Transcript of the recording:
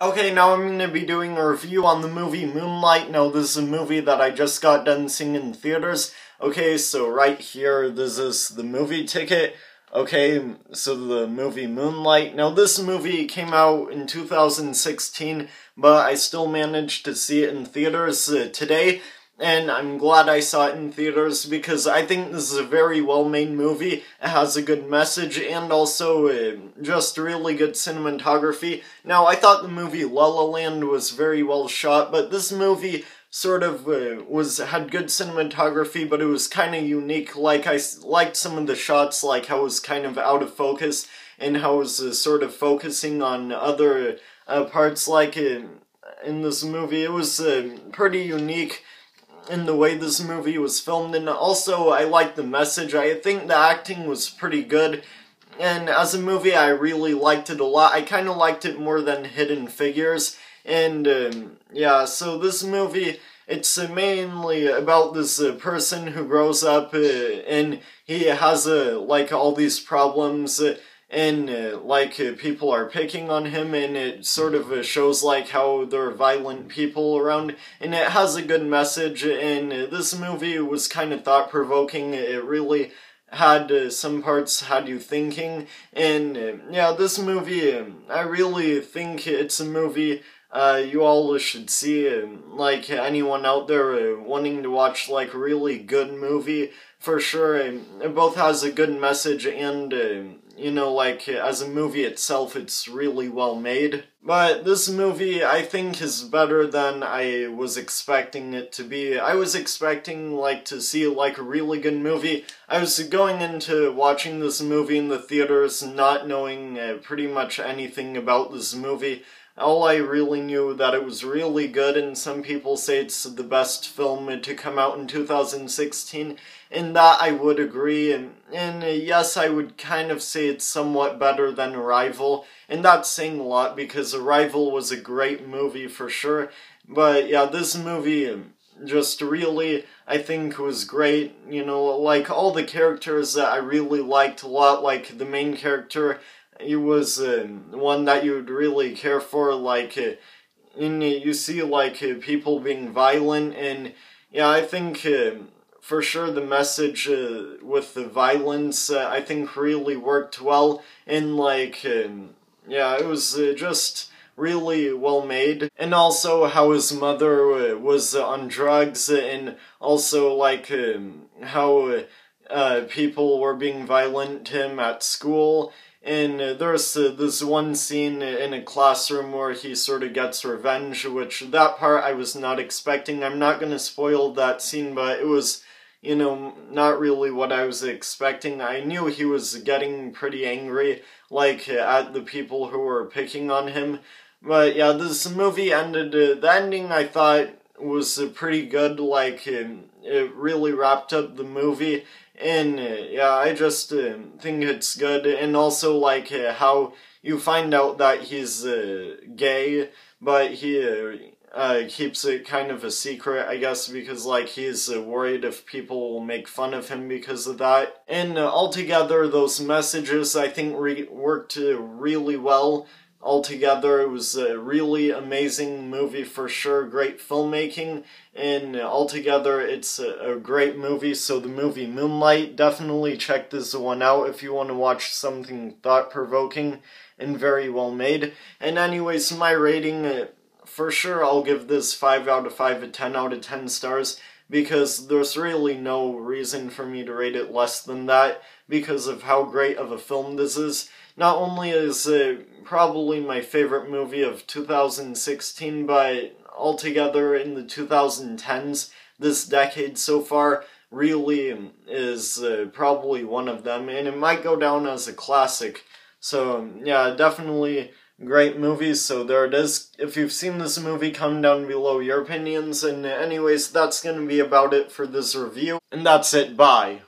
Okay, now I'm going to be doing a review on the movie Moonlight. Now, this is a movie that I just got done seeing in theaters. Okay, so right here, this is the movie ticket. Okay, so the movie Moonlight. Now, this movie came out in 2016, but I still managed to see it in theaters today. And I'm glad I saw it in theaters because I think this is a very well-made movie. It has a good message and also just really good cinematography. Now, I thought the movie La La Land was very well shot, but this movie sort of had good cinematography, but it was kind of unique. Like, I liked some of the shots, like how it was kind of out of focus and how it was sort of focusing on other parts. Like in this movie, it was pretty unique in the way this movie was filmed, and also I liked the message. I think the acting was pretty good, and as a movie I really liked it a lot. I kind of liked it more than Hidden Figures, and yeah, so this movie, it's mainly about this person who grows up and he has like all these problems, and people are picking on him, and it sort of shows like how there are violent people around, and it has a good message, and this movie was kind of thought-provoking. It really had some parts had you thinking, and yeah, this movie, I really think it's a movie you all should see. Like, anyone out there wanting to watch like a really good movie, for sure. It both has a good message and you know, like, as a movie itself, it's really well made. But this movie, I think, is better than I was expecting it to be. I was expecting, like, to see, like, a really good movie. I was going into watching this movie in the theaters not knowing pretty much anything about this movie. All I really knew that it was really good, and some people say it's the best film to come out in 2016, and that I would agree, and yes, I would kind of say it's somewhat better than Arrival, and that's saying a lot because Arrival was a great movie for sure, but yeah, this movie just really, I think, was great. You know, like, all the characters that I really liked a lot, like the main character, he was one that you would really care for. Like, you see, like, people being violent, and yeah, I think for sure the message with the violence, I think, really worked well, and like, yeah, it was just really well made, and also how his mother was on drugs, and also like how people were being violent to him at school. And there's this one scene in a classroom where he sort of gets revenge, which that part I was not expecting. I'm not going to spoil that scene, but it was, you know, not really what I was expecting. I knew he was getting pretty angry, like, at the people who were picking on him. But yeah, this movie ended, the ending I thought was pretty good. Like, it really wrapped up the movie. And yeah, I just think it's good, and also like how you find out that he's gay, but he keeps it kind of a secret, I guess, because like he's worried if people will make fun of him because of that. And altogether, those messages I think worked really well. Altogether, it was a really amazing movie for sure, great filmmaking, and altogether it's a great movie. So the movie Moonlight, definitely check this one out if you want to watch something thought-provoking and very well made. And anyways, my rating, for sure I'll give this 5 out of 5, a 10 out of 10 stars, because there's really no reason for me to rate it less than that, because of how great of a film this is. Not only is it probably my favorite movie of 2016, but altogether in the 2010s, this decade so far, really is probably one of them, and it might go down as a classic. So yeah, definitely great movies. So there it is. If you've seen this movie, comment down below your opinions, and anyways, that's gonna be about it for this review, and that's it, bye.